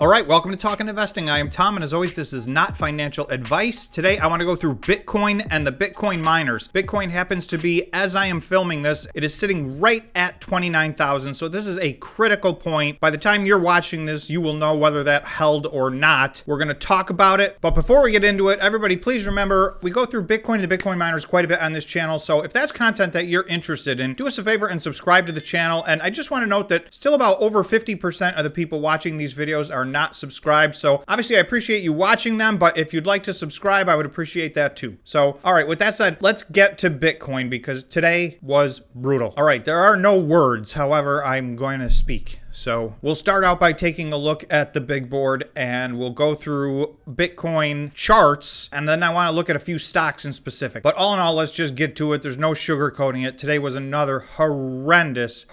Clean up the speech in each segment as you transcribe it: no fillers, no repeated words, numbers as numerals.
All right, welcome to Talking Investing. I am Tom, and as always, this is not financial advice. Today, I want to go through Bitcoin and the Bitcoin miners. Bitcoin happens to be, as I am filming this, it is sitting right at 29,000. So this is a critical point. By the time you're watching this, you will know whether that held or not. We're going to talk about it. But before we get into it, everybody, please remember, we go through Bitcoin and the Bitcoin miners quite a bit on this channel. So if that's content that you're interested in, do us a favor and subscribe to the channel. And I just want to note that still about over 50% of the people watching these videos are not subscribed. So obviously I appreciate you watching them, but if you'd like to subscribe, I would appreciate that too. So, all right, with that said, let's get to Bitcoin because today was brutal. All right, there are no words. However, I'm going to speak. So we'll start out by taking a look at the big board and we'll go through Bitcoin charts. And then I want to look at a few stocks in specific. But all in all, let's just get to it. There's no sugarcoating it. Today was another horrendous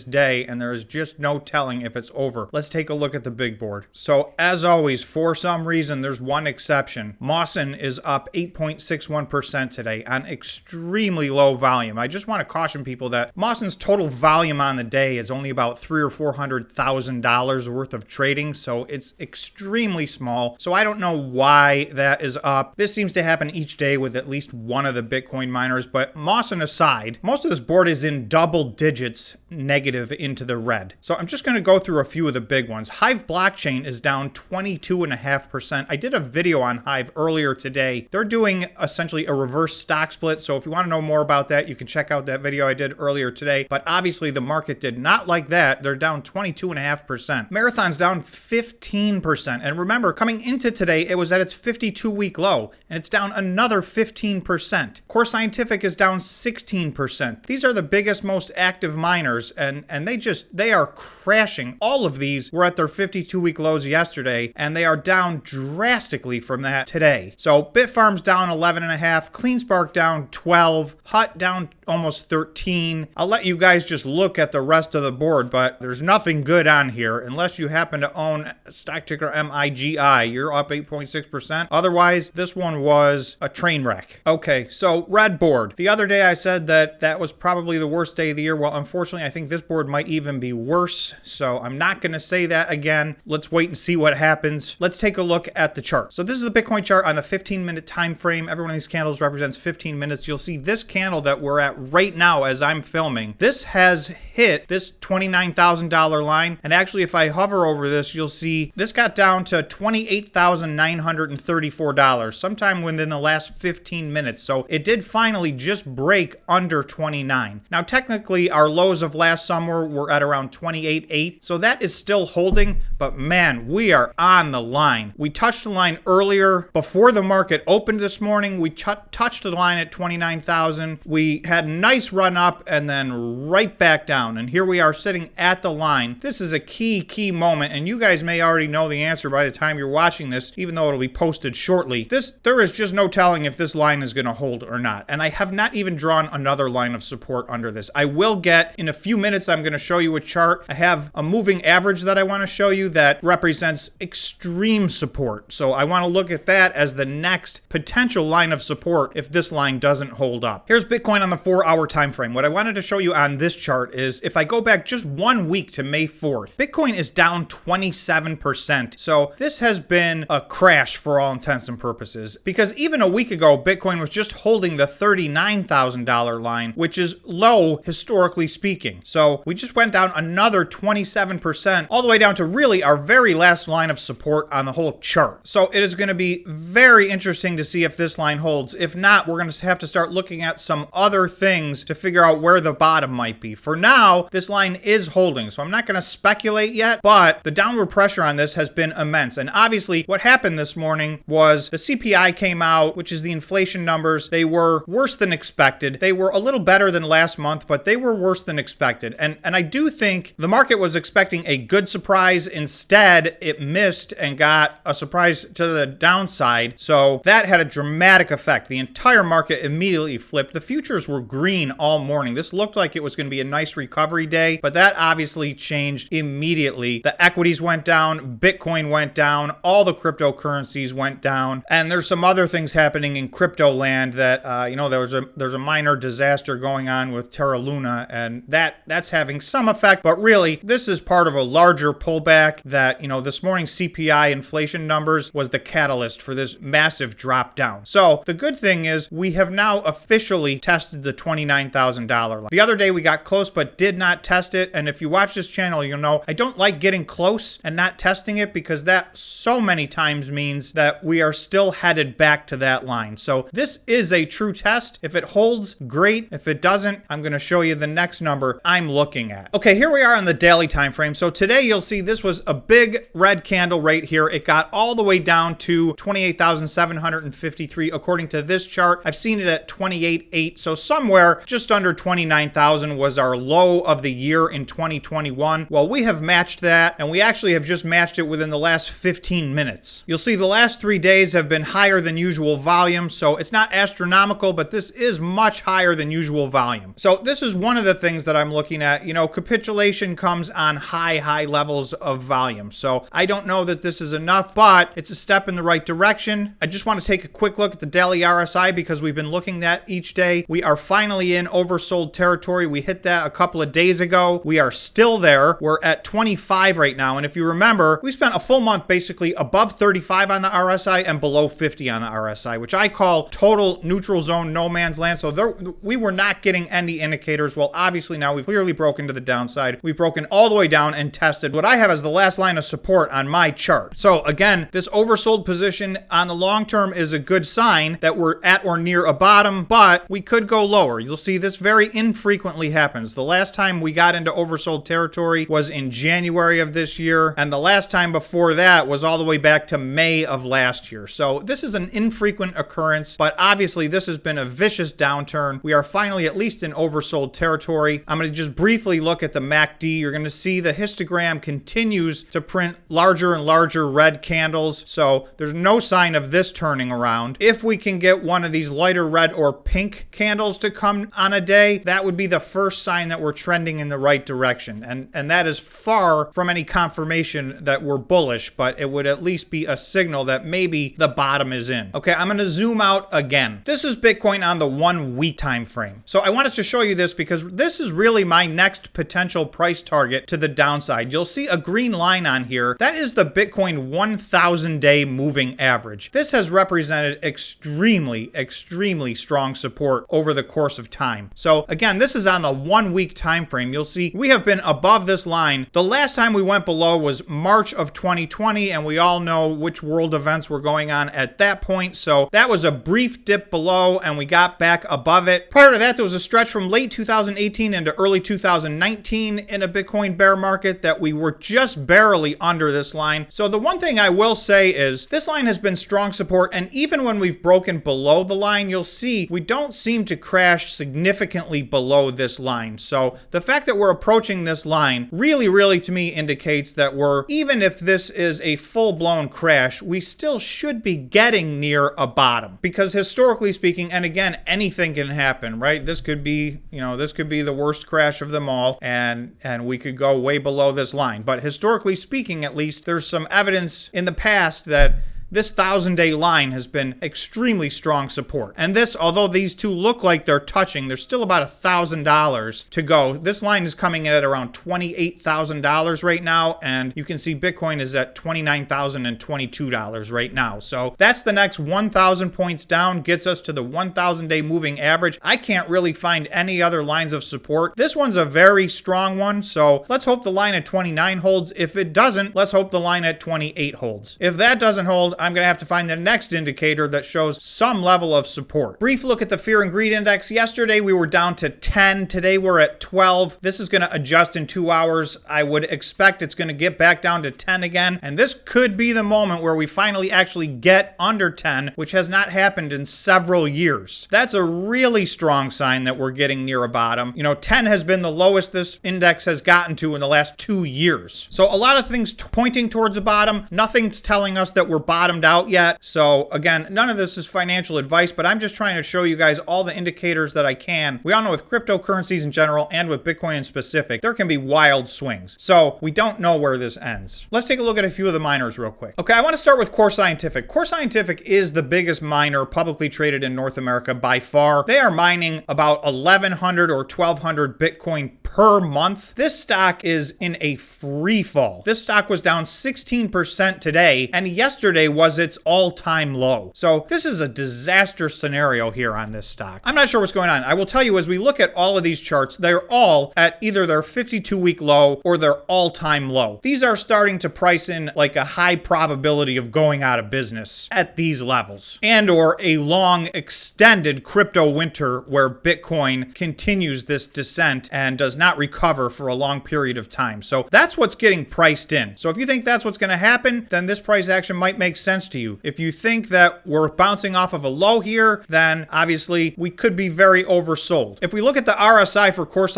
day. And there is just no telling if it's over. Let's take a look at the big board. So as always, for some reason, there's one exception. Mawson is up 8.61% today on extremely low volume. I just want to caution people that Mawson's total volume on the day is only about $300,000 or $400,000 worth of trading, so it's extremely small. So I don't know why that is up. This seems to happen each day with at least one of the Bitcoin miners, but Mawson aside, most of this board is in double digits negative into the red. So I'm just going to go through a few of the big ones. HIVE blockchain is down 22.5%. I did a video on HIVE earlier today. They're doing essentially a reverse stock split. So if you want to know more about that, you can check out that video I did earlier today. But obviously the market did not like that. They're down 22.5%. Marathon's down 15%. And remember, coming into today, it was at its 52-week low, and it's down another 15%. Core Scientific is down 16%. These are the biggest, most active miners, and they are crashing. All of these were at their 52-week lows yesterday, and they are down drastically from that today. So Bitfarms down 11.5, CleanSpark down 12, HUT down almost 13. I'll let you guys just look at the rest of the board, but there's nothing good on here unless you happen to own stock ticker MIGI. You're up 8.6%. Otherwise, this one was a train wreck. Okay, so red board. The other day I said that was probably the worst day of the year. Well, unfortunately, I think this board might even be worse. So I'm not going to say that again. Let's wait and see what happens. Let's take a look at the chart. So this is the Bitcoin chart on the 15-minute time frame. Every one of these candles represents 15 minutes. You'll see this candle that we're at right now as I'm filming. This has hit this $29,000 line. And actually, if I hover over this, you'll see this got down to $28,934 sometime within the last 15 minutes. So it did finally just break under 29. Now, technically, our lows of last summer were at around 28.8. So that is still holding. But man, we are on the line. We touched the line earlier before the market opened this morning. We touched the line at 29,000. We had a nice run up and then right back down. And here we are sitting at the line. This is a key moment, and you guys may already know the answer by the time you're watching this, even though it'll be posted shortly. There is just no telling if this line is going to hold or not. And I have not even drawn another line of support under this. I will get, in a few minutes, I'm going to show you a chart. I have a moving average that I want to show you that represents extreme support. So I want to look at that as the next potential line of support if this line doesn't hold up. Here's Bitcoin on the 4-hour time frame. What I wanted to show you on this chart is if I go back just 1 week to May 4th, Bitcoin is down 27%. So this has been a crash for all intents and purposes, because even a week ago, Bitcoin was just holding the $39,000 line, which is low historically speaking. So we just went down another 27%, all the way down to really our very last line of support on the whole chart. So it is going to be very interesting to see if this line holds. If not, we're going to have to start looking at some other things to figure out where the bottom might be. For now, this line is holding, so I'm not going to speculate yet, but the downward pressure on this has been immense. And obviously, what happened this morning was the CPI came out, which is the inflation numbers. They were worse than expected. They were a little better than last month, but they were worse than expected. And I do think the market was expecting a good surprise. Instead, it missed and got a surprise to the downside. So that had a dramatic effect. The entire market immediately flipped. The futures were green all morning. This looked like it was going to be a nice recovery day, but that obviously changed immediately. The equities went down, Bitcoin went down, all the cryptocurrencies went down, and there's some other things happening in crypto land that, there's a minor disaster going on with Terra Luna, and that's having some effect, but really, this is part of a larger pullback that, this morning's CPI inflation numbers was the catalyst for this massive drop down. So the good thing is we have now officially tested the $29,000 line. The other day we got close but did not test it, and if you watch this channel, you'll know I don't like getting close and not testing it because that so many times means that we are still headed back to that line. So this is a true test. If it holds, great. If it doesn't, I'm going to show you the next number I'm looking at. Okay, here we are on the daily time frame. So today you'll see this was a big red candle right here. It got all the way down to 28,753 according to this chart. I've seen it at 28.8, so somewhere just under 29,000 was our low of the year in 2021. Well, we have matched that, and we actually have just matched it within the last 15 minutes. You'll see the last 3 days have been higher than usual volume, so it's not astronomical, but this is much higher than usual volume. So this is one of the things that I'm looking at. Capitulation comes on high levels of volume. So I don't know that this is enough, but it's a step in the right direction. I just want to take a quick look at the daily RSI because we've been looking at each day. We are finally in oversold territory. We hit that a couple of days ago. We are still there. We're at 25 right now. And if you remember, we spent a full month basically above 35 on the RSI and below 50 on the RSI, which I call total neutral zone, no man's land. So we were not getting any indicators. Well, obviously now we've clearly broken to the downside. We've broken all the way down and tested what I have as the last line of support on my chart. So again, this oversold position on the long term is a good sign that we're at or near a bottom, but we could go lower. You'll see this very infrequently happens. The last time we got into oversold territory was in January of this year, and the last time before that was all the way back to May of last year. So this is an infrequent occurrence, but obviously this has been a vicious downturn. We are finally at least in oversold territory. I'm going to just briefly look at the MACD. You're going to see the histogram continues to print larger and larger red candles, so there's no sign of this turning around. If we can get one of these lighter red or pink candles to come on a day, that would be the first sign that we're trending in the right direction, and that is far from any confirmation that we're bullish, but it would at least be a signal that maybe the bottom is in. Okay, I'm going to zoom out again. This is Bitcoin on the 1 week time frame. So I wanted to show you this because this is really my next potential price target to the downside. You'll see a green line on here. That is the Bitcoin 1,000 day moving average. This has represented extremely strong support over the course of time. So again, this is on the 1 week time frame. You'll see we have been above this line. The last time we went below was March of 2020, and we all know which world events were going on at that point. So that was a brief dip below, and we got back above it. Prior to that, there was a stretch from late 2018 into early 2019 in a Bitcoin bear market that we were just barely under this line. So the one thing I will say is this line has been strong support, and even when we've broken below the line, you'll see we don't seem to crash significantly below this line. So the fact that we're approaching this line really to me indicates that even if this is a full-blown crash, we still should be getting near a bottom, because historically speaking, and again, anything can happen, right? This could be the worst crash of them all, and we could go way below this line. But historically speaking, at least, there's some evidence in the past that this 1,000-day line has been extremely strong support. And this, although these two look like they're touching, there's still about $1,000 to go. This line is coming in at around $28,000 right now, and you can see Bitcoin is at $29,022 right now. So that's the next 1,000 points down, gets us to the 1,000-day moving average. I can't really find any other lines of support. This one's a very strong one, so let's hope the line at 29 holds. If it doesn't, let's hope the line at 28 holds. If that doesn't hold, I'm going to have to find the next indicator that shows some level of support. Brief look at the fear and greed index. Yesterday we were down to 10. Today we're at 12. This is going to adjust in 2 hours. I would expect it's going to get back down to 10 again. And this could be the moment where we finally actually get under 10, which has not happened in several years. That's a really strong sign that we're getting near a bottom. 10 has been the lowest this index has gotten to in the last 2 years. So a lot of things pointing towards a bottom. Nothing's telling us that we're bottoming bottomed out yet. So again, none of this is financial advice, but I'm just trying to show you guys all the indicators that I can. We all know with cryptocurrencies in general and with Bitcoin in specific, there can be wild swings. So we don't know where this ends. Let's take a look at a few of the miners real quick. Okay, I want to start with CORZ. CORZ is the biggest miner publicly traded in North America by far. They are mining about 1,100 or 1,200 Bitcoin per month. This stock is in a free fall. This stock was down 16% today, and yesterday was its all-time low. So this is a disaster scenario here on this stock. I'm not sure what's going on. I will tell you, as we look at all of these charts, they're all at either their 52-week low or their all-time low. These are starting to price in like a high probability of going out of business at these levels, and or a long extended crypto winter where Bitcoin continues this descent and does not recover for a long period of time. So that's what's getting priced in. So if you think that's what's going to happen, then this price action might make sense to you. If you think that we're bouncing off of a low here, then obviously we could be very oversold. If we look at the RSI for CORZ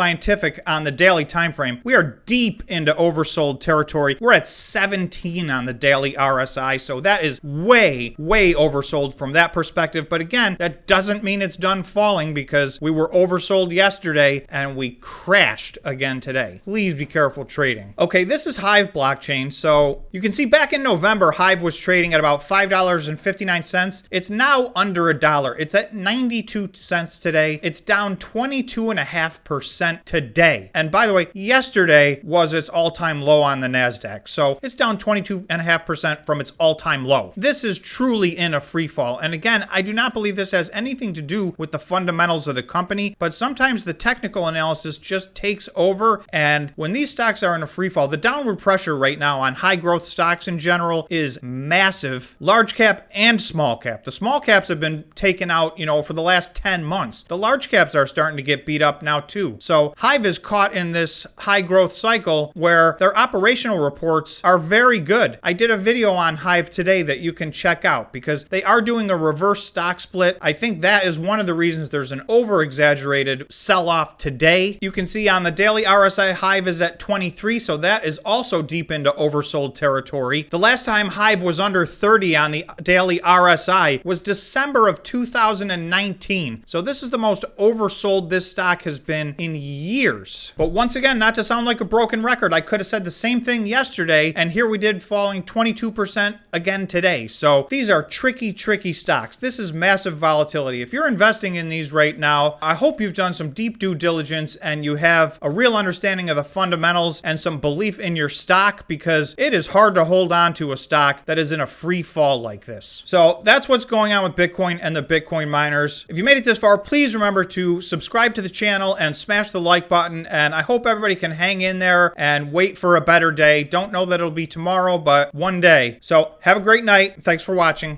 on the daily time frame, we are deep into oversold territory. We're at 17 on the daily RSI, so that is way oversold from that perspective. But again, that doesn't mean it's done falling, because we were oversold yesterday and we crashed again today. Please be careful trading. Okay, this is HIVE blockchain. So you can see back in November, HIVE was trading at about $5.59. It's now under $1. It's at 92 cents today. It's down 22.5% today. And by the way, yesterday was its all-time low on the NASDAQ. So it's down 22.5% from its all-time low. This is truly in a free fall. And again, I do not believe this has anything to do with the fundamentals of the company, but sometimes the technical analysis just takes over. And when these stocks are in a free fall, the downward pressure right now on high growth stocks in general is massive, large cap and small cap. The small caps have been taken out, for the last 10 months. The large caps are starting to get beat up now too. So HIVE is caught in this high growth cycle where their operational reports are very good. I did a video on HIVE today that you can check out because they are doing a reverse stock split. I think that is one of the reasons there's an over-exaggerated sell-off today. You can see on the daily RSI, HIVE is at 23, so that is also deep into oversold territory. The last time HIVE was under 30 on the daily RSI was December of 2019. So this is the most oversold this stock has been in years. But once again, not to sound like a broken record, I could have said the same thing yesterday, and here we did, falling 22% again today. So these are tricky stocks. This is massive volatility. If you're investing in these right now, I hope you've done some deep due diligence and you have a real understanding of the fundamentals and some belief in your stock, because it is hard to hold on to a stock that is in a free fall like this. So that's what's going on with Bitcoin and the Bitcoin miners. If you made it this far, please remember to subscribe to the channel and smash the like button. And I hope everybody can hang in there and wait for a better day. Don't know that it'll be tomorrow, but one day. So have a great night. Thanks for watching.